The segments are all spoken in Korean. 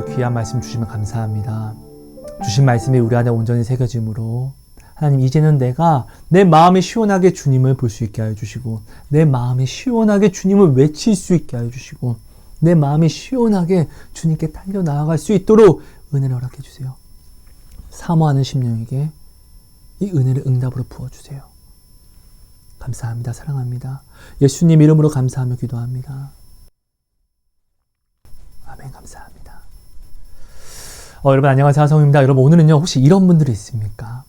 오늘도 귀한 말씀 주시면 감사합니다. 주신 말씀이 우리 안에 온전히 새겨짐으로 하나님, 이제는 내가 내 마음이 시원하게 주님을 볼 수 있게 하여 주시고, 내 마음이 시원하게 주님을 외칠 수 있게 하여 주시고, 내 마음이 시원하게 주님께 달려 나아갈 수 있도록 은혜를 허락해 주세요. 사모하는 심령에게 이 은혜를 응답으로 부어주세요. 감사합니다. 사랑합니다. 예수님 이름으로 감사하며 기도합니다. 아멘. 감사합니다. 여러분 안녕하세요. 하성입니다. 여러분 오늘은요, 혹시 이런 분들이 있습니까?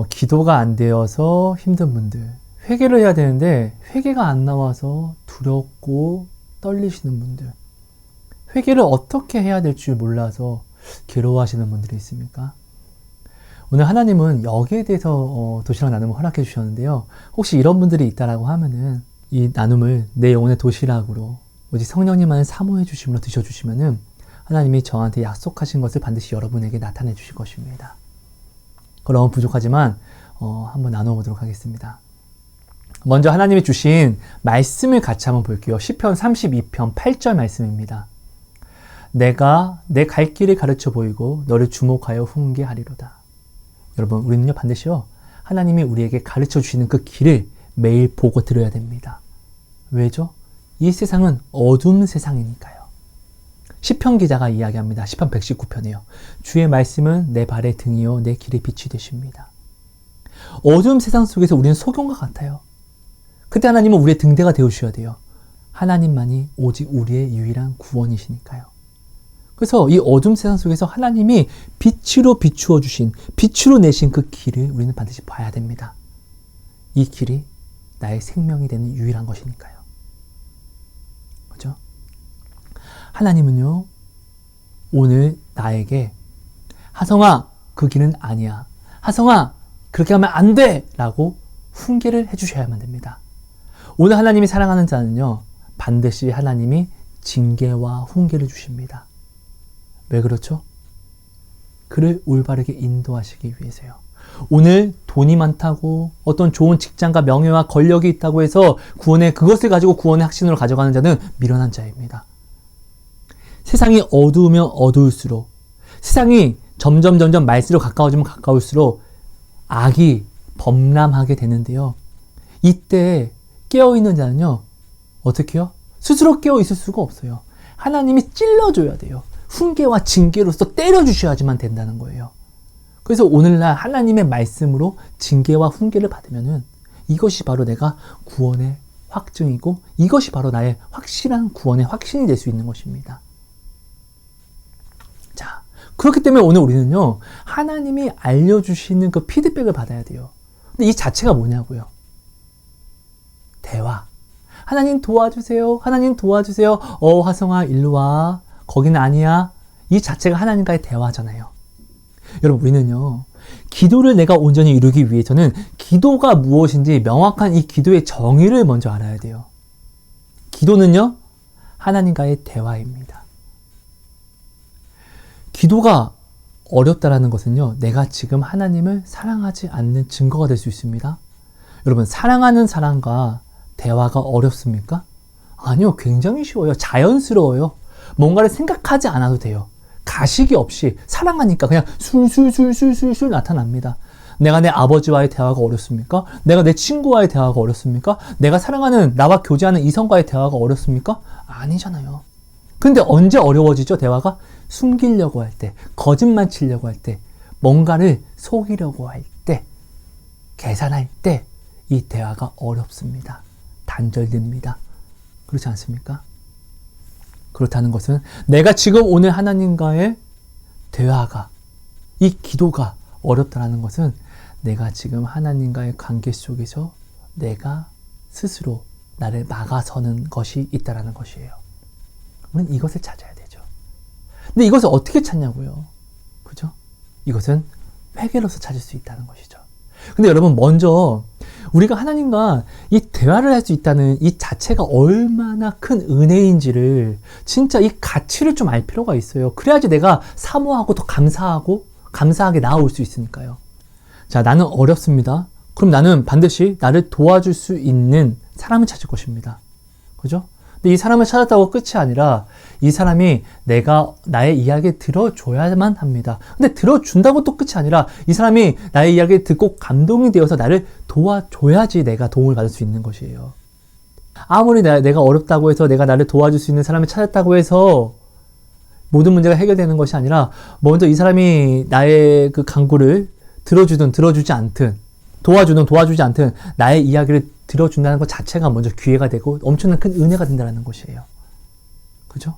기도가 안 되어서 힘든 분들, 회개를 해야 되는데 회개가 안 나와서 두렵고 떨리시는 분들, 회개를 어떻게 해야 될 줄 몰라서 괴로워하시는 분들이 있습니까? 오늘 하나님은 여기에 대해서 도시락 나눔을 허락해 주셨는데요. 혹시 이런 분들이 있다라고 하면은 이 나눔을 내 영혼의 도시락으로 오직 성령님만을 사모해 주심으로 드셔주시면은 하나님이 저한테 약속하신 것을 반드시 여러분에게 나타내 주실 것입니다. 너무 부족하지만 한번 나눠보도록 하겠습니다. 먼저 하나님이 주신 말씀을 같이 한번 볼게요. 시편 32편 8절 말씀입니다. 내가 내 갈 길을 가르쳐 보이고 너를 주목하여 훈계하리로다. 여러분, 우리는요 반드시요 하나님이 우리에게 가르쳐 주시는 그 길을 매일 보고 들어야 됩니다. 왜죠? 이 세상은 어두운 세상이니까요. 시편 기자가 이야기합니다. 시편 119편이요. 주의 말씀은 내 발의 등이요 내 길의 빛이 되십니다. 어두운 세상 속에서 우리는 소경과 같아요. 그때 하나님은 우리의 등대가 되어주셔야 돼요. 하나님만이 오직 우리의 유일한 구원이시니까요. 그래서 이 어두운 세상 속에서 하나님이 빛으로 비추어 주신, 빛으로 내신 그 길을 우리는 반드시 봐야 됩니다. 이 길이 나의 생명이 되는 유일한 것이니까요. 그렇죠? 하나님은요, 오늘 나에게 하성아, 그 길은 아니야. 하성아, 그렇게 하면 안 돼! 라고 훈계를 해주셔야만 됩니다. 오늘 하나님이 사랑하는 자는요, 반드시 하나님이 징계와 훈계를 주십니다. 왜 그렇죠? 그를 올바르게 인도하시기 위해서요. 오늘 돈이 많다고 어떤 좋은 직장과 명예와 권력이 있다고 해서 그것을 가지고 구원의 확신으로 가져가는 자는 미련한 자입니다. 세상이 어두우면 어두울수록, 세상이 점점 말씀으로 가까워지면 가까울수록 악이 범람하게 되는데요. 이때 깨어있는 자는요, 어떻게 해요? 스스로 깨어있을 수가 없어요. 하나님이 찔러줘야 돼요. 훈계와 징계로서 때려주셔야지만 된다는 거예요. 그래서 오늘날 하나님의 말씀으로 징계와 훈계를 받으면은 이것이 바로 내가 구원의 확증이고, 이것이 바로 나의 확실한 구원의 확신이 될 수 있는 것입니다. 자, 그렇기 때문에 오늘 우리는요, 하나님이 알려주시는 그 피드백을 받아야 돼요. 근데 이 자체가 뭐냐고요? 대화. 하나님 도와주세요. 하나님 도와주세요. 화성아 일로 와. 거기는 아니야. 이 자체가 하나님과의 대화잖아요. 여러분, 우리는요, 기도를 내가 온전히 이루기 위해서는 기도가 무엇인지 명확한 이 기도의 정의를 먼저 알아야 돼요. 기도는요, 하나님과의 대화입니다. 기도가 어렵다라는 것은요, 내가 지금 하나님을 사랑하지 않는 증거가 될 수 있습니다. 여러분, 사랑하는 사람과 대화가 어렵습니까? 아니요, 굉장히 쉬워요. 자연스러워요. 뭔가를 생각하지 않아도 돼요. 가식이 없이 사랑하니까 그냥 술술 나타납니다. 내가 내 아버지와의 대화가 어렵습니까? 내가 내 친구와의 대화가 어렵습니까? 내가 사랑하는, 나와 교제하는 이성과의 대화가 어렵습니까? 아니잖아요. 근데 언제 어려워지죠, 대화가? 숨기려고 할 때, 거짓말 치려고 할 때, 뭔가를 속이려고 할 때, 계산할 때, 이 대화가 어렵습니다. 단절됩니다. 그렇지 않습니까? 그렇다는 것은 내가 지금 오늘 하나님과의 대화가, 이 기도가 어렵다는 것은 내가 지금 하나님과의 관계 속에서 내가 스스로 나를 막아서는 것이 있다는 것이에요. 우리는 이것을 찾아야 되죠. 근데 이것을 어떻게 찾냐고요? 그죠? 이것은 회개로서 찾을 수 있다는 것이죠. 근데 여러분, 먼저 우리가 하나님과 이 대화를 할 수 있다는 이 자체가 얼마나 큰 은혜인지를, 진짜 이 가치를 좀 알 필요가 있어요. 그래야지 내가 사모하고 더 감사하게 나아올 수 있으니까요. 자, 나는 어렵습니다. 그럼 나는 반드시 나를 도와줄 수 있는 사람을 찾을 것입니다. 그죠? 근데 이 사람을 찾았다고 끝이 아니라 이 사람이 나의 이야기를 들어줘야만 합니다. 근데 들어준다고 또 끝이 아니라 이 사람이 나의 이야기를 듣고 감동이 되어서 나를 도와줘야지 내가 도움을 받을 수 있는 것이에요. 아무리 내가 어렵다고 해서 내가 나를 도와줄 수 있는 사람을 찾았다고 해서 모든 문제가 해결되는 것이 아니라 먼저 이 사람이 나의 그 간구를 들어주든 들어주지 않든 도와주든 도와주지 않든 나의 이야기를 들어준다는 것 자체가 먼저 기회가 되고 엄청난 큰 은혜가 된다는 것이에요. 그죠?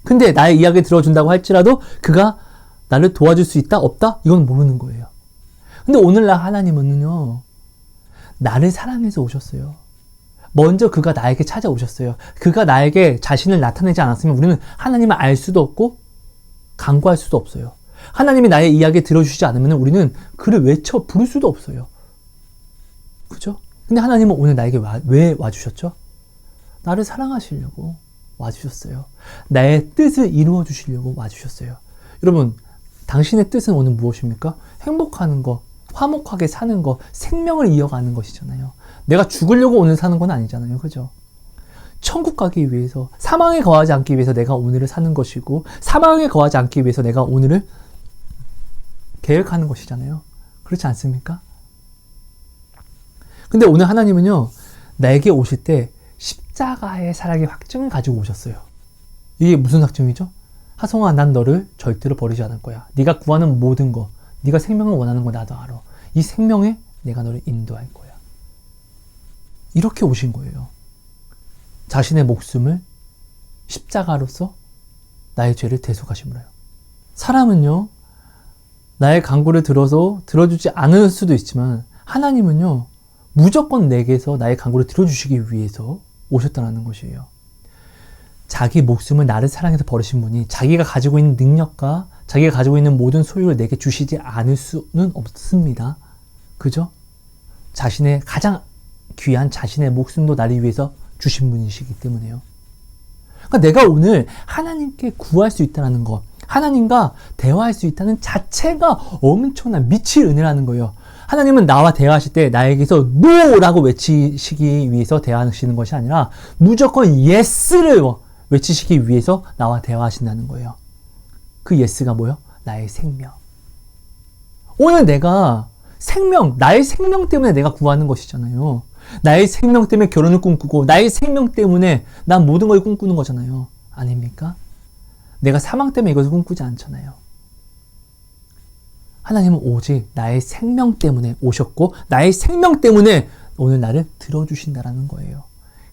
근데 나의 이야기를 들어준다고 할지라도 그가 나를 도와줄 수 있다? 없다? 이건 모르는 거예요. 근데 오늘날 하나님은요, 나를 사랑해서 오셨어요. 먼저 그가 나에게 찾아오셨어요. 그가 나에게 자신을 나타내지 않았으면 우리는 하나님을 알 수도 없고 간구할 수도 없어요. 하나님이 나의 이야기 들어주시지 않으면 우리는 그를 외쳐 부를 수도 없어요. 그죠? 근데 하나님은 오늘 나에게 왜 와주셨죠? 나를 사랑하시려고 와주셨어요. 나의 뜻을 이루어 주시려고 와주셨어요. 여러분, 당신의 뜻은 오늘 무엇입니까? 행복하는 거, 화목하게 사는 거, 생명을 이어가는 것이잖아요. 내가 죽으려고 오늘 사는 건 아니잖아요. 그죠? 천국 가기 위해서, 사망에 거하지 않기 위해서 내가 오늘을 사는 것이고, 사망에 거하지 않기 위해서 내가 오늘을 계획하는 것이잖아요. 그렇지 않습니까? 근데 오늘 하나님은요, 나에게 오실 때 십자가의 사랑의 확증을 가지고 오셨어요. 이게 무슨 확증이죠? 하성아, 난 너를 절대로 버리지 않을 거야. 네가 구하는 모든 거, 네가 생명을 원하는 거 나도 알아. 이 생명에 내가 너를 인도할 거야. 이렇게 오신 거예요. 자신의 목숨을 십자가로서 나의 죄를 대속하심으로요. 사람은요, 나의 간구를 들어주지 않을 수도 있지만 하나님은요, 무조건 내게서 나의 간구를 들어주시기 위해서 오셨다는 것이에요. 자기 목숨을 나를 사랑해서 버리신 분이 자기가 가지고 있는 능력과 자기가 가지고 있는 모든 소유를 내게 주시지 않을 수는 없습니다. 그죠? 자신의 가장 귀한 자신의 목숨도 나를 위해서 주신 분이시기 때문에요. 그러니까 내가 오늘 하나님께 구할 수 있다는 것, 하나님과 대화할 수 있다는 자체가 엄청난 미칠 은혜라는 거예요. 하나님은 나와 대화하실 때 나에게서 NO라고 외치시기 위해서 대화하시는 것이 아니라 무조건 YES를 외치시기 위해서 나와 대화하신다는 거예요. 그 YES가 뭐예요? 나의 생명. 오늘 내가 나의 생명 때문에 내가 구하는 것이잖아요. 나의 생명 때문에 결혼을 꿈꾸고 나의 생명 때문에 난 모든 걸 꿈꾸는 거잖아요. 아닙니까? 내가 사망 때문에 이것을 꿈꾸지 않잖아요. 하나님은 오직 나의 생명 때문에 오셨고 나의 생명 때문에 오늘 나를 들어주신다라는 거예요.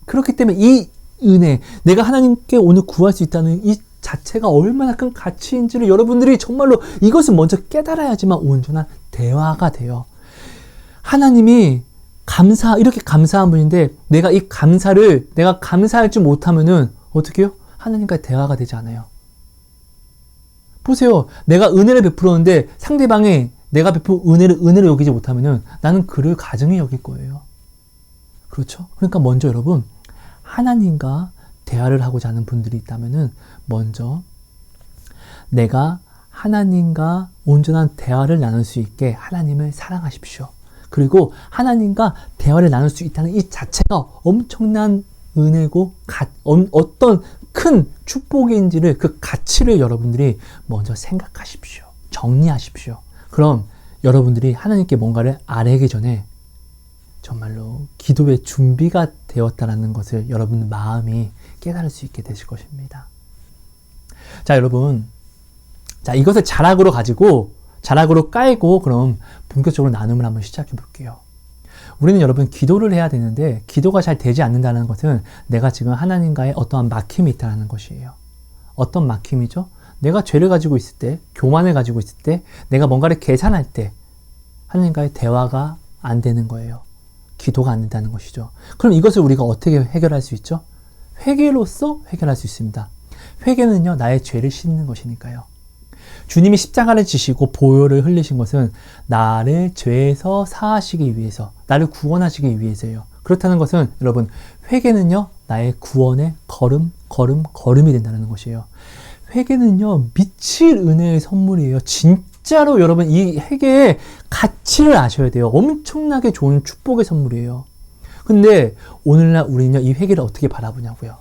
그렇기 때문에 이 은혜, 내가 하나님께 오늘 구할 수 있다는 이 자체가 얼마나 큰 가치인지를 여러분들이 정말로 이것을 먼저 깨달아야지만 온전한 대화가 돼요. 하나님이 이렇게 감사한 분인데 내가 이 감사를 내가 감사할 줄 못하면은 어떻게 해요? 하나님과 대화가 되지 않아요. 보세요. 내가 은혜를 베풀었는데 상대방이 내가 베푼 은혜를 여기지 못하면은 나는 그를 가증히 여길 거예요. 그렇죠? 그러니까 먼저 여러분, 하나님과 대화를 하고자 하는 분들이 있다면은 먼저 내가 하나님과 온전한 대화를 나눌 수 있게 하나님을 사랑하십시오. 그리고 하나님과 대화를 나눌 수 있다는 이 자체가 엄청난 은혜고 어떤 큰 축복인지를 그 가치를 여러분들이 먼저 생각하십시오. 정리하십시오. 그럼 여러분들이 하나님께 뭔가를 아뢰기 전에 정말로 기도의 준비가 되었다는 것을 여러분 마음이 깨달을 수 있게 되실 것입니다. 자, 여러분. 자, 이것을 자락으로 깔고 그럼 본격적으로 나눔을 한번 시작해 볼게요. 우리는 여러분 기도를 해야 되는데 기도가 잘 되지 않는다는 것은 내가 지금 하나님과의 어떠한 막힘이 있다는 것이에요. 어떤 막힘이죠? 내가 죄를 가지고 있을 때, 교만을 가지고 있을 때, 내가 뭔가를 계산할 때 하나님과의 대화가 안 되는 거예요. 기도가 안 된다는 것이죠. 그럼 이것을 우리가 어떻게 해결할 수 있죠? 회개로서 해결할 수 있습니다. 회개는요, 나의 죄를 씻는 것이니까요. 주님이 십자가를 지시고 보혈을 흘리신 것은 나를 죄에서 사하시기 위해서, 나를 구원하시기 위해서예요. 그렇다는 것은 여러분, 회개는요, 나의 구원의 걸음이 된다는 것이에요. 회개는요, 미칠 은혜의 선물이에요. 진짜로 여러분, 이 회개의 가치를 아셔야 돼요. 엄청나게 좋은 축복의 선물이에요. 근데 오늘날 우리는요, 이 회개를 어떻게 바라보냐고요.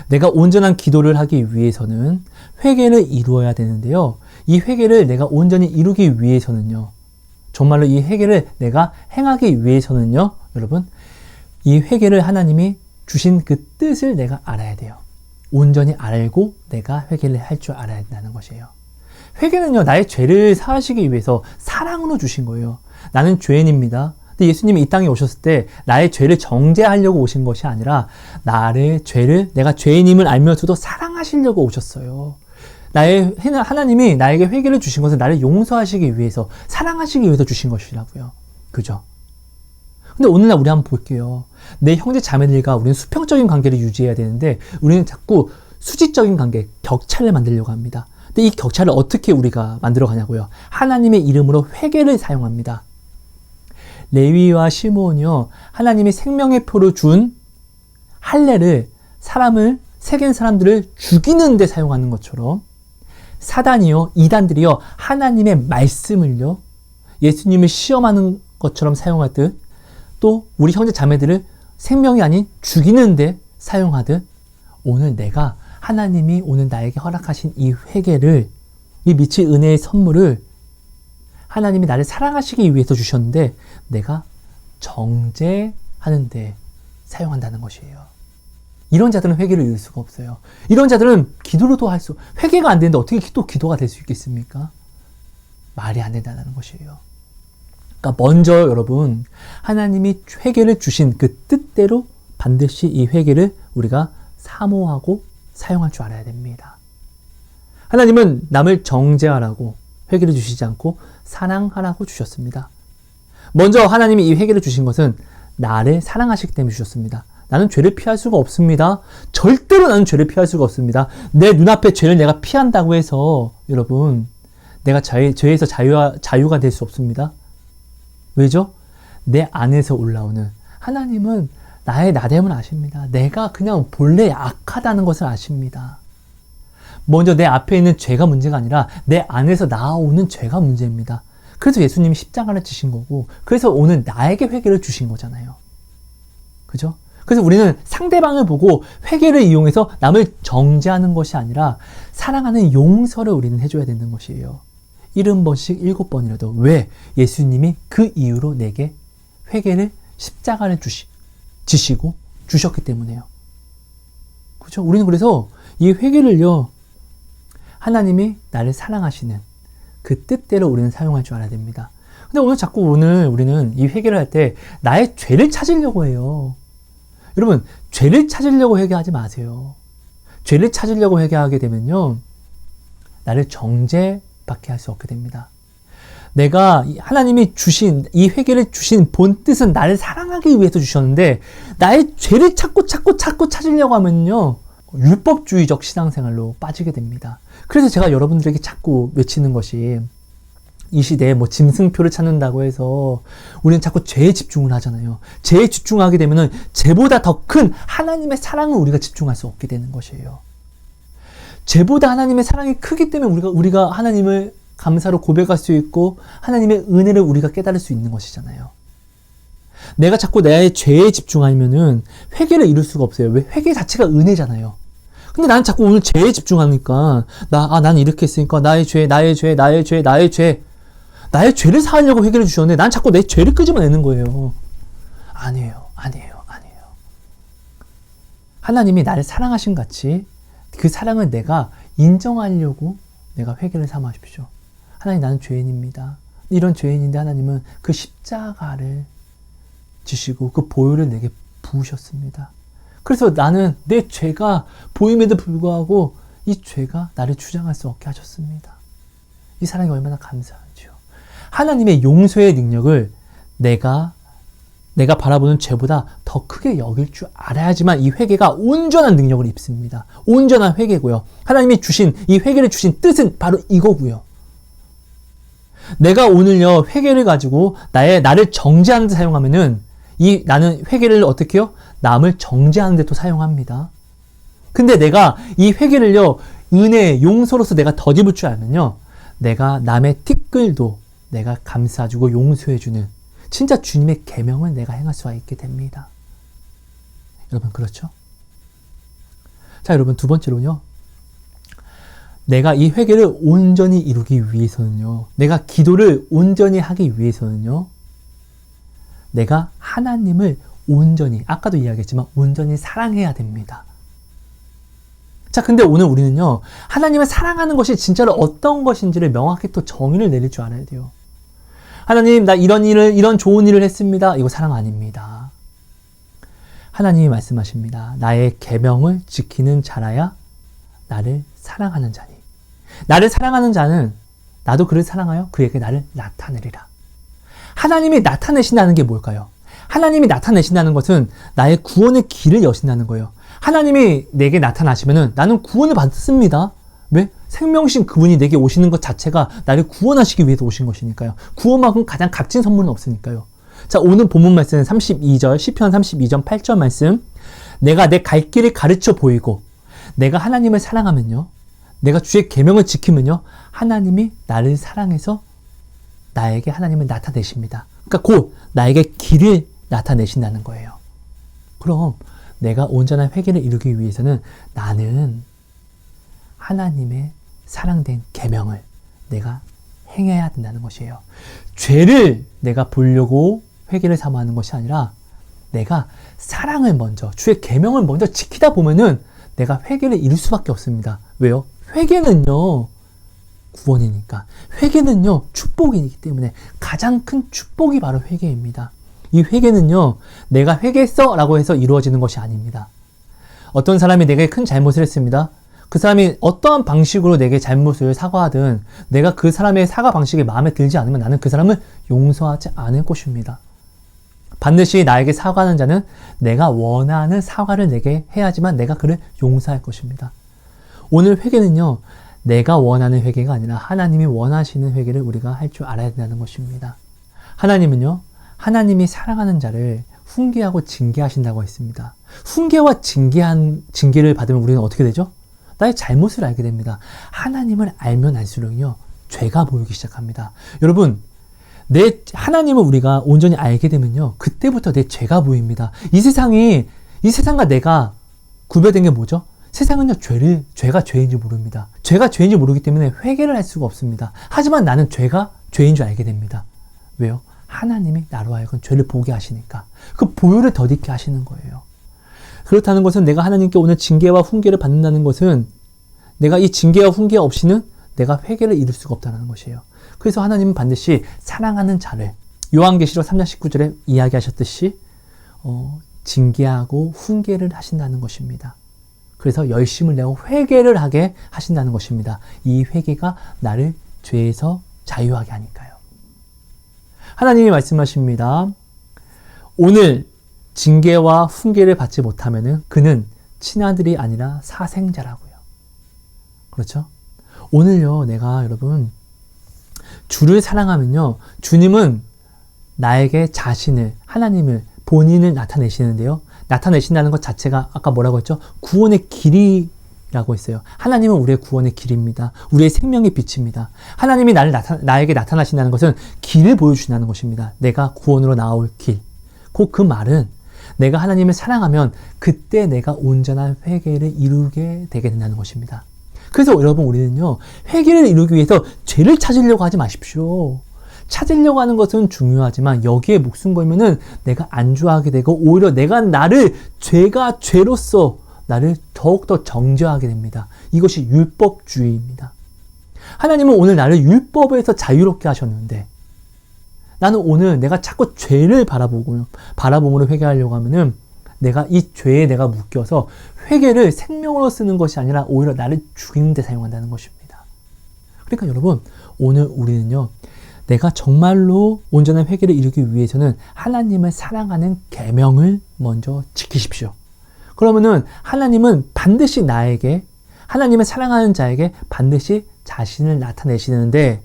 내가 온전한 기도를 하기 위해서는 회개를 이루어야 되는데요. 이 회개를 내가 온전히 이루기 위해서는요. 정말로 이 회개를 내가 행하기 위해서는요. 여러분, 이 회개를 하나님이 주신 그 뜻을 내가 알아야 돼요. 온전히 알고 내가 회개를 할 줄 알아야 된다는 것이에요. 회개는요, 나의 죄를 사하시기 위해서 사랑으로 주신 거예요. 나는 죄인입니다. 근데 예수님이 이 땅에 오셨을 때 나의 죄를 정죄하려고 오신 것이 아니라 나의 죄를, 내가 죄인임을 알면서도 사랑하시려고 오셨어요. 하나님이 나에게 회개를 주신 것은 나를 용서하시기 위해서, 사랑하시기 위해서 주신 것이라고요. 그죠? 근데 오늘날 우리 한번 볼게요. 내 형제 자매들과 우리는 수평적인 관계를 유지해야 되는데 우리는 자꾸 수직적인 관계, 격차를 만들려고 합니다. 근데 이 격차를 어떻게 우리가 만들어 가냐고요. 하나님의 이름으로 회개를 사용합니다. 레위와 시므온이요, 하나님이 생명의 표로 준 할례를 새긴 사람들을 죽이는 데 사용하는 것처럼 사단이요, 이단들이요, 하나님의 말씀을요, 예수님을 시험하는 것처럼 사용하듯, 또 우리 형제 자매들을 생명이 아닌 죽이는 데 사용하듯, 오늘 내가 하나님이 오늘 나에게 허락하신 이 회개를, 이 미칠 은혜의 선물을 하나님이 나를 사랑하시기 위해서 주셨는데 내가 정죄하는 데 사용한다는 것이에요. 이런 자들은 회개를 이룰 수가 없어요. 이런 자들은 기도로도 회개가 안 되는데 어떻게 또 기도가 될 수 있겠습니까? 말이 안 된다는 것이에요. 그러니까 먼저 여러분, 하나님이 회개를 주신 그 뜻대로 반드시 이 회개를 우리가 사모하고 사용할 줄 알아야 됩니다. 하나님은 남을 정죄하라고 회개를 주시지 않고 사랑하라고 주셨습니다. 먼저 하나님이 이 회개를 주신 것은 나를 사랑하시기 때문에 주셨습니다. 나는 죄를 피할 수가 없습니다. 절대로 나는 죄를 피할 수가 없습니다. 내 눈앞에 죄를 내가 피한다고 해서 여러분, 내가 죄에서 자유가 될 수 없습니다. 왜죠? 내 안에서 올라오는, 하나님은 나의 나됨을 아십니다. 내가 그냥 본래 악하다는 것을 아십니다. 먼저 내 앞에 있는 죄가 문제가 아니라 내 안에서 나오는 죄가 문제입니다. 그래서 예수님이 십자가를 지신 거고, 그래서 오늘 나에게 회개를 주신 거잖아요. 그죠? 그래서 우리는 상대방을 보고 회개를 이용해서 남을 정죄하는 것이 아니라 사랑하는 용서를 우리는 해줘야 되는 것이에요. 70번씩 7번이라도. 왜? 예수님이 그 이유로 내게 회개를, 십자가를 지시고 주셨기 때문에요. 그렇죠? 우리는 그래서 이 회개를요, 하나님이 나를 사랑하시는 그 뜻대로 우리는 사용할 줄 알아야 됩니다. 근데 오늘 우리는 이 회개를 할 때 나의 죄를 찾으려고 해요. 여러분, 죄를 찾으려고 회개하지 마세요. 죄를 찾으려고 회개하게 되면요, 나를 정죄받게 할 수 없게 됩니다. 내가 하나님이 주신 이 회개를 주신 본 뜻은 나를 사랑하기 위해서 주셨는데 나의 죄를 찾고 찾으려고 하면요, 율법주의적 신앙생활로 빠지게 됩니다. 그래서 제가 여러분들에게 자꾸 외치는 것이, 이 시대에 짐승표를 찾는다고 해서 우리는 자꾸 죄에 집중을 하잖아요. 죄에 집중하게 되면은 죄보다 더 큰 하나님의 사랑을 우리가 집중할 수 없게 되는 것이에요. 죄보다 하나님의 사랑이 크기 때문에 우리가 하나님을 감사로 고백할 수 있고 하나님의 은혜를 우리가 깨달을 수 있는 것이잖아요. 내가 자꾸 내 죄에 집중하면은 회개를 이룰 수가 없어요. 왜? 회개 자체가 은혜잖아요. 근데 나는 자꾸 오늘 죄에 집중하니까 난 이렇게 했으니까 나의 죄를 사하려고 회개를 주셨는데 난 자꾸 내 죄를 끄집어내는 거예요. 아니에요. 하나님이 나를 사랑하신 같이 그 사랑을 내가 인정하려고 내가 회개를 삼으십시오. 하나님, 나는 죄인입니다. 이런 죄인인데 하나님은 그 십자가를 지시고 그 보혈을 내게 부으셨습니다. 그래서 나는 내 죄가 보임에도 불구하고 이 죄가 나를 주장할 수 없게 하셨습니다. 이 사랑이 얼마나 감사하죠. 하나님의 용서의 능력을 내가 바라보는 죄보다 더 크게 여길 줄 알아야지만 이 회개가 온전한 능력을 입습니다. 온전한 회개고요. 하나님이 주신 이 회개를 주신 뜻은 바로 이거고요. 내가 오늘요, 회개를 가지고 나를 정죄하는 데 사용하면은 나는 회개를 어떻게 해요? 남을 정죄하는 데 또 사용합니다. 근데 내가 이 회개를요, 은혜, 용서로서 내가 덧입을 줄 알면요, 내가 남의 티끌도 내가 감싸주고 용서해주는 진짜 주님의 계명을 내가 행할 수가 있게 됩니다. 여러분, 그렇죠? 자, 여러분, 두 번째로는요. 내가 이 회개를 온전히 이루기 위해서는요. 내가 기도를 온전히 하기 위해서는요. 내가 하나님을 온전히, 아까도 이야기했지만 온전히 사랑해야 됩니다. 자, 근데 오늘 우리는요. 하나님을 사랑하는 것이 진짜로 어떤 것인지를 명확히 또 정의를 내릴 줄 알아야 돼요. 하나님, 나 이런 좋은 일을 했습니다. 이거 사랑 아닙니다. 하나님이 말씀하십니다. 나의 계명을 지키는 자라야 나를 사랑하는 자니. 나를 사랑하는 자는 나도 그를 사랑하여 그에게 나를 나타내리라. 하나님이 나타내신다는 게 뭘까요? 하나님이 나타내신다는 것은 나의 구원의 길을 여신다는 거예요. 하나님이 내게 나타나시면은 나는 구원을 받습니다. 왜? 생명신 그분이 내게 오시는 것 자체가 나를 구원하시기 위해서 오신 것이니까요. 구원만큼 가장 값진 선물은 없으니까요. 자, 오늘 본문 말씀은 32절, 시편 32장 8절 말씀. 내가 내 갈 길을 가르쳐 보이고 내가 하나님을 사랑하면요. 내가 주의 계명을 지키면요. 하나님이 나를 사랑해서 나에게 하나님을 나타내십니다. 그러니까 곧 나에게 길을 나타내신다는 거예요. 그럼 내가 온전한 회개를 이루기 위해서는 나는 하나님의 사랑된 계명을 내가 행해야 된다는 것이에요. 죄를 내가 보려고 회개를 사모하는 것이 아니라 내가 사랑을 먼저, 주의 계명을 먼저 지키다 보면은 내가 회개를 이룰 수밖에 없습니다. 왜요? 회개는요, 구원이니까. 회개는요, 축복이기 때문에 가장 큰 축복이 바로 회개입니다. 이 회개는요, 내가 회개했어 라고 해서 이루어지는 것이 아닙니다. 어떤 사람이 내게 큰 잘못을 했습니다. 그 사람이 어떠한 방식으로 내게 잘못을 사과하든 내가 그 사람의 사과 방식이 마음에 들지 않으면 나는 그 사람을 용서하지 않을 것입니다. 반드시 나에게 사과하는 자는 내가 원하는 사과를 내게 해야지만 내가 그를 용서할 것입니다. 오늘 회개는요, 내가 원하는 회개가 아니라 하나님이 원하시는 회개를 우리가 할 줄 알아야 된다는 것입니다. 하나님은요, 하나님이 사랑하는 자를 훈계하고 징계하신다고 했습니다. 훈계와 징계를 받으면 우리는 어떻게 되죠? 나의 잘못을 알게 됩니다. 하나님을 알면 알수록요, 죄가 보이기 시작합니다. 여러분, 하나님을 우리가 온전히 알게 되면요, 그때부터 내 죄가 보입니다. 이 세상과 내가 구별된 게 뭐죠? 세상은요, 죄가 죄인지 모릅니다. 죄가 죄인지 모르기 때문에 회개를 할 수가 없습니다. 하지만 나는 죄가 죄인 줄 알게 됩니다. 왜요? 하나님이 나로 하여금 죄를 보게 하시니까. 그 보혈을 덧입게 하시는 거예요. 그렇다는 것은 내가 하나님께 오늘 징계와 훈계를 받는다는 것은 내가 이 징계와 훈계 없이는 내가 회개를 이룰 수가 없다는 것이에요. 그래서 하나님은 반드시 사랑하는 자를 요한계시록 3장 19절에 이야기하셨듯이 징계하고 훈계를 하신다는 것입니다. 그래서 열심을 내고 회개를 하게 하신다는 것입니다. 이 회개가 나를 죄에서 자유하게 하니까요. 하나님이 말씀하십니다. 오늘 징계와 훈계를 받지 못하면은 그는 친아들이 아니라 사생자라고요. 그렇죠? 오늘요, 내가 여러분 주를 사랑하면요, 주님은 나에게 하나님을, 본인을 나타내시는데요. 나타내신다는 것 자체가 아까 뭐라고 했죠? 구원의 길이라고 했어요. 하나님은 우리의 구원의 길입니다. 우리의 생명의 빛입니다. 하나님이 나에게 나타나신다는 것은 길을 보여주신다는 것입니다. 내가 구원으로 나올 길. 곧 그 말은 내가 하나님을 사랑하면 그때 내가 온전한 회개를 이루게 되게 된다는 것입니다. 그래서 여러분, 우리는요, 회개를 이루기 위해서 죄를 찾으려고 하지 마십시오. 찾으려고 하는 것은 중요하지만 여기에 목숨 걸면은 내가 안주하게 되고 오히려 죄가 죄로서 나를 더욱더 정죄하게 됩니다. 이것이 율법주의입니다. 하나님은 오늘 나를 율법에서 자유롭게 하셨는데 나는 오늘 내가 자꾸 죄를 바라봄으로 회개하려고 하면은 내가 이 죄에 내가 묶여서 회개를 생명으로 쓰는 것이 아니라 오히려 나를 죽이는 데 사용한다는 것입니다. 그러니까 여러분, 오늘 우리는요, 내가 정말로 온전한 회개를 이루기 위해서는 하나님을 사랑하는 계명을 먼저 지키십시오. 그러면은 하나님은 반드시 하나님을 사랑하는 자에게 반드시 자신을 나타내시는데,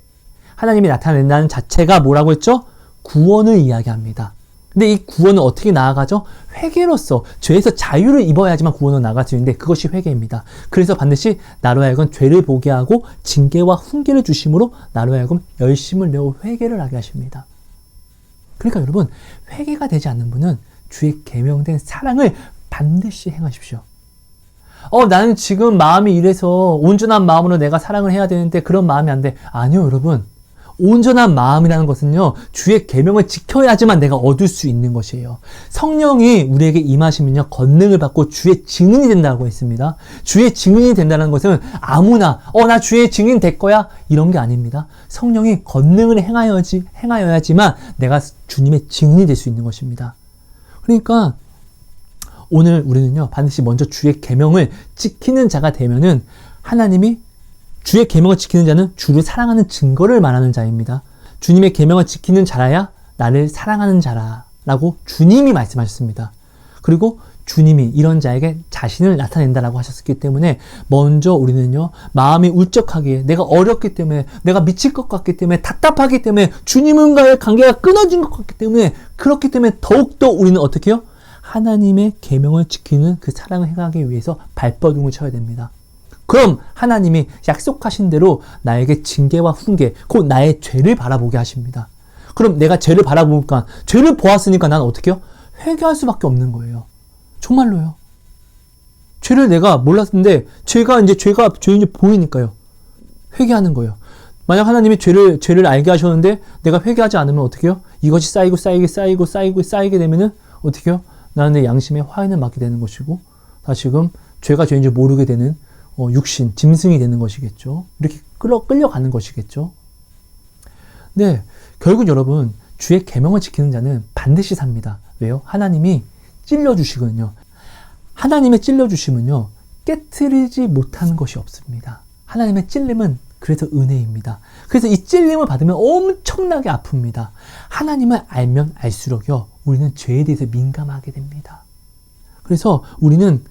하나님이 나타낸다는 자체가 뭐라고 했죠? 구원을 이야기합니다. 근데 이 구원은 어떻게 나아가죠? 회개로서 죄에서 자유를 입어야지만 구원으로 나아갈 수 있는데 그것이 회개입니다. 그래서 반드시 나로 하여금 죄를 보게 하고 징계와 훈계를 주심으로 나로 하여금 열심을 내어 회개를 하게 하십니다. 그러니까 여러분, 회개가 되지 않는 분은 주의 계명된 사랑을 반드시 행하십시오. 나는 지금 마음이 이래서 온전한 마음으로 내가 사랑을 해야 되는데 그런 마음이 안 돼. 아니요, 여러분. 온전한 마음이라는 것은요, 주의 계명을 지켜야지만 내가 얻을 수 있는 것이에요. 성령이 우리에게 임하시면요, 권능을 받고 주의 증인이 된다고 했습니다. 주의 증인이 된다는 것은 아무나, 나 주의 증인 될 거야? 이런 게 아닙니다. 성령이 권능을 행하여야지만 내가 주님의 증인이 될 수 있는 것입니다. 그러니까, 오늘 우리는요, 반드시 먼저 주의 계명을 지키는 자가 되면은 하나님이 주의 계명을 지키는 자는 주를 사랑하는 증거를 말하는 자입니다. 주님의 계명을 지키는 자라야 나를 사랑하는 자라라고 주님이 말씀하셨습니다. 그리고 주님이 이런 자에게 자신을 나타낸다라고 하셨기 때문에 먼저 우리는요, 마음이 울적하기에, 내가 어렵기 때문에, 내가 미칠 것 같기 때문에, 답답하기 때문에, 주님과의 관계가 끊어진 것 같기 때문에, 그렇기 때문에 더욱더 우리는 어떻게 해요? 하나님의 계명을 지키는 그 사랑을 행하기 위해서 발버둥을 쳐야 됩니다. 그럼 하나님이 약속하신 대로 나에게 징계와 훈계, 곧 나의 죄를 바라보게 하십니다. 그럼 내가 죄를 바라보니까, 죄를 보았으니까 난 어떻게 해요? 회개할 수밖에 없는 거예요. 정말로요. 죄를 내가 몰랐는데 죄가 죄인지 보이니까요. 회개하는 거예요. 만약 하나님이 죄를 알게 하셨는데 내가 회개하지 않으면 어떻게 해요? 이것이 쌓이게 되면은 어떻게 해요? 나는 내 양심에 화인을 맞게 되는 것이고, 다시금 죄가 죄인지 모르게 되는 육신, 짐승이 되는 것이겠죠. 이렇게 끌려가는 것이겠죠. 네, 결국 여러분, 주의 계명을 지키는 자는 반드시 삽니다. 왜요? 하나님이 찔러주시거든요. 하나님의 찔러주심은요, 깨트리지 못하는 것이 없습니다. 하나님의 찔림은 그래서 은혜입니다. 그래서 이 찔림을 받으면 엄청나게 아픕니다. 하나님을 알면 알수록요, 우리는 죄에 대해서 민감하게 됩니다. 그래서 우리는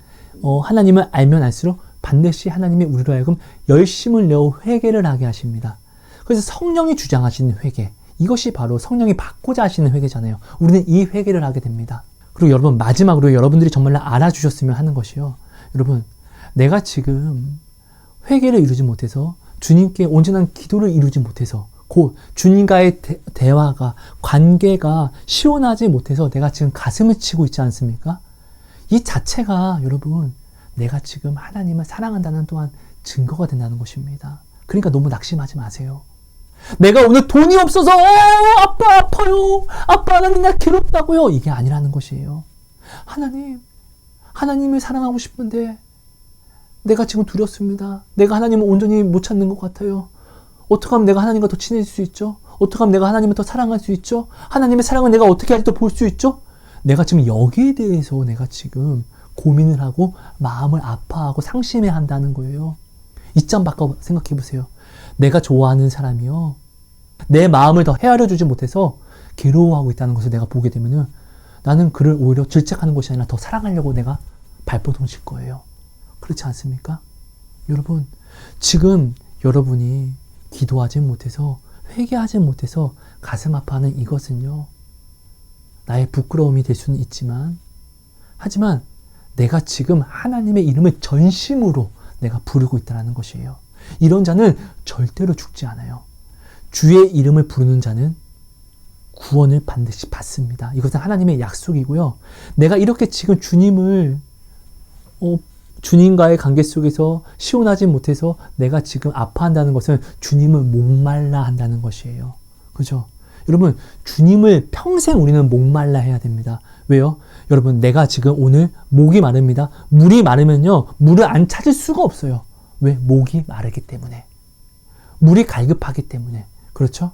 하나님을 알면 알수록 반드시 하나님이 우리로 하여금 열심을 내어 회개를 하게 하십니다. 그래서 성령이 주장하시는 회개, 이것이 바로 성령이 받고자 하시는 회개잖아요. 우리는 이 회개를 하게 됩니다. 그리고 여러분, 마지막으로 여러분들이 정말로 알아주셨으면 하는 것이요, 여러분, 내가 지금 회개를 이루지 못해서, 주님께 온전한 기도를 이루지 못해서, 곧 주님과의 대화가, 관계가 시원하지 못해서 내가 지금 가슴을 치고 있지 않습니까? 이 자체가 여러분, 내가 지금 하나님을 사랑한다는 또한 증거가 된다는 것입니다. 그러니까 너무 낙심하지 마세요. 내가 오늘 돈이 없어서 아빠 아파요. 아빠 하나님 나 괴롭다고요. 이게 아니라는 것이에요. 하나님을 사랑하고 싶은데 내가 지금 두렵습니다. 내가 하나님을 온전히 못 찾는 것 같아요. 어떻게 하면 내가 하나님과 더 친해질 수 있죠? 어떻게 하면 내가 하나님을 더 사랑할 수 있죠? 하나님의 사랑을 내가 어떻게 할지 더 볼 수 있죠? 내가 지금 여기에 대해서 내가 지금 고민을 하고 마음을 아파하고 상심해 한다는 거예요. 이 점 바꿔 생각해 보세요. 내가 좋아하는 사람이요, 내 마음을 더 헤아려 주지 못해서 괴로워하고 있다는 것을 내가 보게 되면은 나는 그를 오히려 질책하는 것이 아니라 더 사랑하려고 내가 발버둥 칠 거예요. 그렇지 않습니까? 여러분, 지금 여러분이 기도하지 못해서, 회개하지 못해서 가슴 아파하는 이것은요, 나의 부끄러움이 될 수는 있지만, 하지만 내가 지금 하나님의 이름을 전심으로 내가 부르고 있다는 것이에요. 이런 자는 절대로 죽지 않아요. 주의 이름을 부르는 자는 구원을 반드시 받습니다. 이것은 하나님의 약속이고요. 내가 이렇게 지금 주님과의 관계 속에서 시원하지 못해서 내가 지금 아파한다는 것은 주님을 목말라 한다는 것이에요. 그죠? 여러분, 주님을 평생 우리는 목말라 해야 됩니다. 왜요? 여러분, 내가 지금 오늘 목이 마릅니다. 물이 마르면요, 물을 안 찾을 수가 없어요. 왜? 목이 마르기 때문에. 물이 갈급하기 때문에. 그렇죠?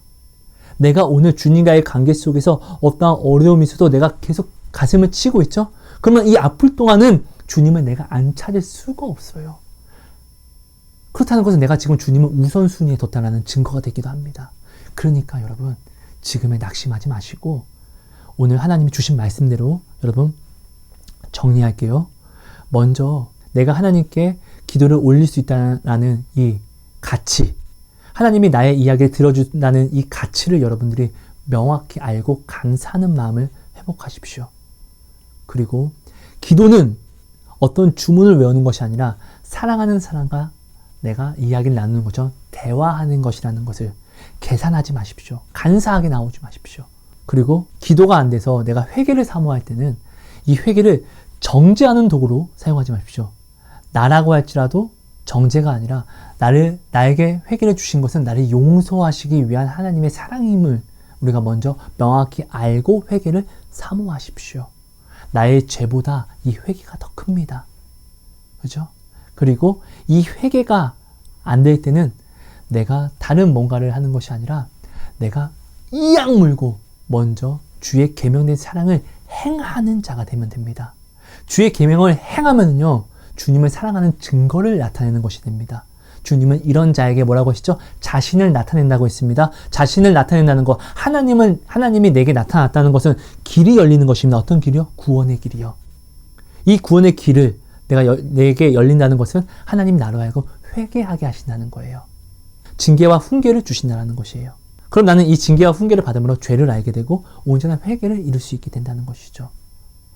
내가 오늘 주님과의 관계 속에서 어떠한 어려움이 있어도 내가 계속 가슴을 치고 있죠? 그러면 이 아플 동안은 주님을 내가 안 찾을 수가 없어요. 그렇다는 것은 내가 지금 주님을 우선순위에 뒀다는 증거가 되기도 합니다. 그러니까 여러분, 지금에 낙심하지 마시고 오늘 하나님이 주신 말씀대로 여러분 정리할게요. 먼저 내가 하나님께 기도를 올릴 수 있다는 이 가치, 하나님이 나의 이야기를 들어준다는 이 가치를 여러분들이 명확히 알고 감사하는 마음을 회복하십시오. 그리고 기도는 어떤 주문을 외우는 것이 아니라 사랑하는 사람과 내가 이야기를 나누는 것처럼 대화하는 것이라는 것을 계산하지 마십시오. 간사하게 나오지 마십시오. 그리고 기도가 안 돼서 내가 회개를 사모할 때는 이 회개를 정죄하는 도구로 사용하지 마십시오. 나라고 할지라도 정죄가 아니라 나에게 회개를 주신 것은 나를 용서하시기 위한 하나님의 사랑임을 우리가 먼저 명확히 알고 회개를 사모하십시오. 나의 죄보다 이 회개가 더 큽니다. 그죠? 그리고 이 회개가 안 될 때는 내가 다른 뭔가를 하는 것이 아니라 내가 이악 물고 먼저 주의 계명된 사랑을 행하는 자가 되면 됩니다. 주의 계명을 행하면요, 주님을 사랑하는 증거를 나타내는 것이 됩니다. 주님은 이런 자에게 뭐라고 하시죠? 자신을 나타낸다고 했습니다. 자신을 나타낸다는 것, 하나님이 내게 나타났다는 것은 길이 열리는 것입니다. 어떤 길이요? 구원의 길이요. 이 구원의 길을 내게 열린다는 것은 하나님 나로 하여금 회개하게 하신다는 거예요. 징계와 훈계를 주신다는 것이에요. 그럼 나는 이 징계와 훈계를 받음으로 죄를 알게 되고 온전한 회개를 이룰 수 있게 된다는 것이죠.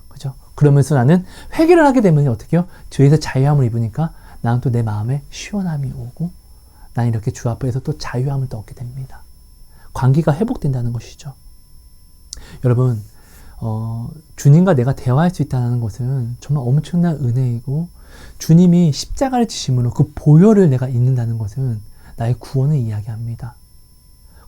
그죠? 그러면서 나는 회개를 하게 되면 어떻게 해요? 죄에서 자유함을 입으니까 나는 또 내 마음에 시원함이 오고 나는 이렇게 주 앞에서 또 자유함을 또 얻게 됩니다. 관계가 회복된다는 것이죠. 여러분, 주님과 내가 대화할 수 있다는 것은 정말 엄청난 은혜이고, 주님이 십자가를 지심으로 그 보혈을 내가 잊는다는 것은 나의 구원을 이야기합니다.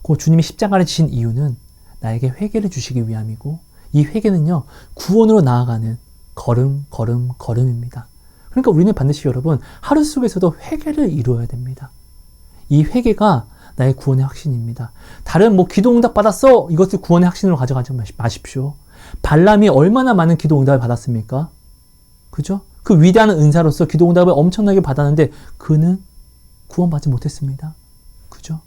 그 주님이 십자가를 지신 이유는 나에게 회개를 주시기 위함이고, 이 회개는요, 구원으로 나아가는 걸음입니다. 그러니까 우리는 반드시 여러분, 하루 속에서도 회개를 이루어야 됩니다. 이 회개가 나의 구원의 확신입니다. 다른 기도 응답 받았어! 이것을 구원의 확신으로 가져가지 마십시오. 발람이 얼마나 많은 기도 응답을 받았습니까? 그죠? 그 위대한 은사로서 기도 응답을 엄청나게 받았는데 그는 구원받지 못했습니다. 그죠?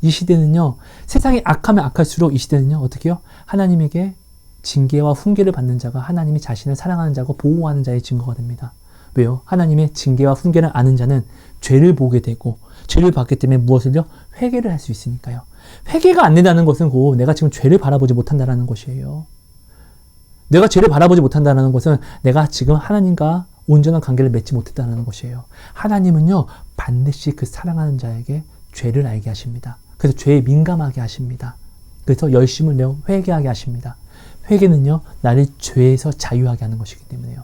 이 시대는요, 세상이 악하면 악할수록 이 시대는요, 어떻게 해요? 하나님에게 징계와 훈계를 받는 자가 하나님이 자신을 사랑하는 자고 보호하는 자의 증거가 됩니다. 왜요? 하나님의 징계와 훈계를 아는 자는 죄를 보게 되고, 죄를 받기 때문에 무엇을요? 회개를 할 수 있으니까요. 회개가 안 된다는 것은 곧 내가 지금 죄를 바라보지 못한다는 것이에요. 내가 죄를 바라보지 못한다는 것은 내가 지금 하나님과 온전한 관계를 맺지 못했다는 것이에요. 하나님은요, 반드시 그 사랑하는 자에게 죄를 알게 하십니다. 그래서 죄에 민감하게 하십니다. 그래서 열심을 내어 회개하게 하십니다. 회개는요, 나를 죄에서 자유하게 하는 것이기 때문에요.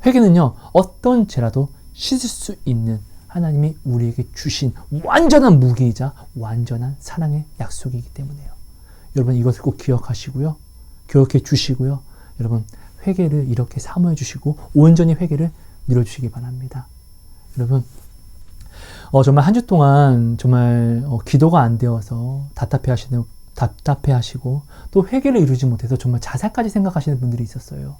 회개는요, 어떤 죄라도 씻을 수 있는 하나님이 우리에게 주신 완전한 무기이자 완전한 사랑의 약속이기 때문에요. 여러분, 이것을 꼭 기억하시고요. 기억해 주시고요. 여러분, 회개를 이렇게 사모해 주시고 온전히 회개를 누려주시기 바랍니다. 여러분, 정말 한 주 동안 정말 기도가 안 되어서 답답해하시고 또 회개를 이루지 못해서 정말 자살까지 생각하시는 분들이 있었어요.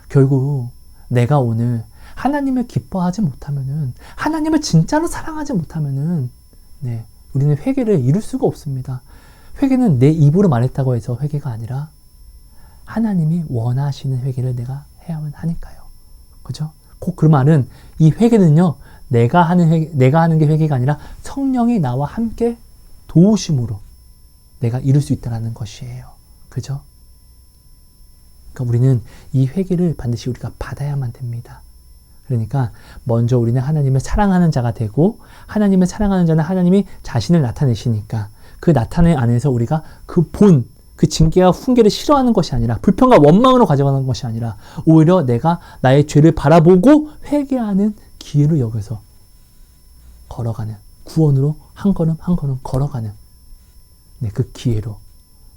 결국 내가 오늘 하나님을 기뻐하지 못하면은, 하나님을 진짜로 사랑하지 못하면은, 우리는 회개를 이룰 수가 없습니다. 회개는 내 입으로 말했다고 해서 회개가 아니라 하나님이 원하시는 회개를 내가 해야만 하니까요. 그죠? 꼭 그 말은, 이 회개는요, 내가 하는 게 회개가 아니라 성령이 나와 함께 도우심으로 내가 이룰 수 있다는 것이에요. 그죠? 그러니까 우리는 이 회개를 반드시 우리가 받아야만 됩니다. 그러니까 먼저 우리는 하나님을 사랑하는 자가 되고, 하나님을 사랑하는 자는 하나님이 자신을 나타내시니까 그 나타내 안에서 우리가 그 징계와 훈계를 싫어하는 것이 아니라, 불평과 원망으로 가져가는 것이 아니라, 오히려 내가 나의 죄를 바라보고 회개하는 기회를 여기서 걸어가는, 구원으로 한 걸음 한 걸음 걸어가는 그 기회로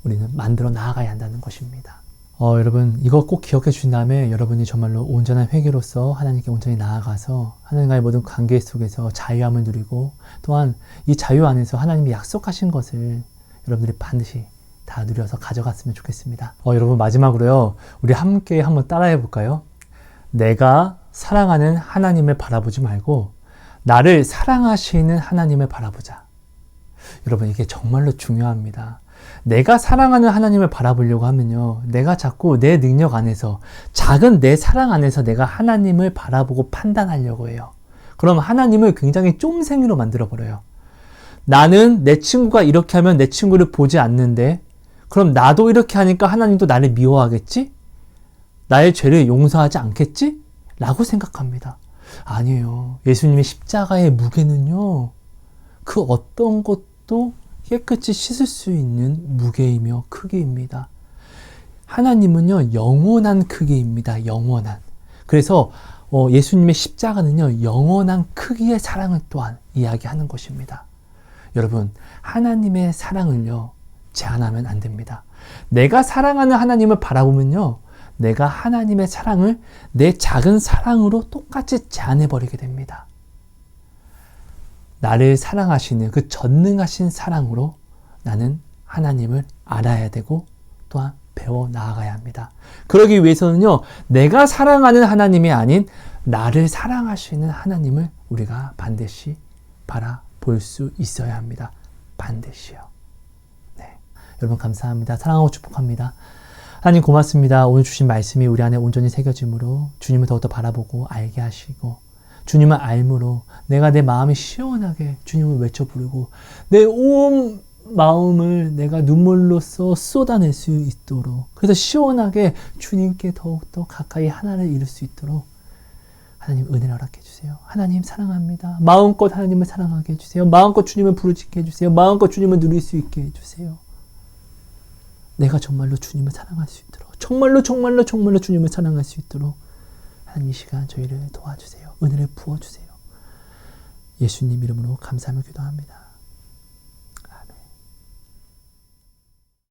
우리는 만들어 나아가야 한다는 것입니다. 여러분, 이거 꼭 기억해 주신 다음에 여러분이 정말로 온전한 회개로서 하나님께 온전히 나아가서 하나님과의 모든 관계 속에서 자유함을 누리고, 또한 이 자유 안에서 하나님이 약속하신 것을 여러분들이 반드시 다 누려서 가져갔으면 좋겠습니다. 여러분, 마지막으로요, 우리 함께 한번 따라해 볼까요? 내가 사랑하는 하나님을 바라보지 말고 나를 사랑하시는 하나님을 바라보자. 여러분, 이게 정말로 중요합니다. 내가 사랑하는 하나님을 바라보려고 하면요, 내가 자꾸 내 능력 안에서, 작은 내 사랑 안에서 내가 하나님을 바라보고 판단하려고 해요. 그럼 하나님을 굉장히 쫌생이로 만들어버려요. 나는 내 친구가 이렇게 하면 내 친구를 보지 않는데, 그럼 나도 이렇게 하니까 하나님도 나를 미워하겠지? 나의 죄를 용서하지 않겠지? 라고 생각합니다. 아니에요. 예수님의 십자가의 무게는요, 그 어떤 것도 깨끗이 씻을 수 있는 무게이며 크기입니다. 하나님은요, 영원한 크기입니다. 영원한. 그래서 예수님의 십자가는요, 영원한 크기의 사랑을 또한 이야기하는 것입니다. 여러분, 하나님의 사랑을요, 제한하면 안 됩니다. 내가 사랑하는 하나님을 바라보면요, 내가 하나님의 사랑을 내 작은 사랑으로 똑같이 제한해버리게 됩니다. 나를 사랑하시는 그 전능하신 사랑으로 나는 하나님을 알아야 되고 또한 배워 나아가야 합니다. 그러기 위해서는요, 내가 사랑하는 하나님이 아닌 나를 사랑하시는 하나님을 우리가 반드시 바라볼 수 있어야 합니다. 반드시요. 네. 여러분 감사합니다. 사랑하고 축복합니다. 하나님 고맙습니다. 오늘 주신 말씀이 우리 안에 온전히 새겨짐으로 주님을 더욱더 바라보고 알게 하시고 주님을 알므로 내가 내 마음이 시원하게 주님을 외쳐 부르고 내 온 마음을 내가 눈물로써 쏟아낼 수 있도록, 그래서 시원하게 주님께 더욱더 가까이 하나를 이룰 수 있도록 하나님 은혜를 허락해 주세요. 하나님 사랑합니다. 마음껏 하나님을 사랑하게 해주세요. 마음껏 주님을 부르짖게 해주세요. 마음껏 주님을 누릴 수 있게 해주세요. 내가 정말로 주님을 사랑할 수 있도록, 정말로 주님을 사랑할 수 있도록 하나님 이 시간 저희를 도와주세요. 은혜를 부어주세요. 예수님 이름으로 감사하며 기도합니다.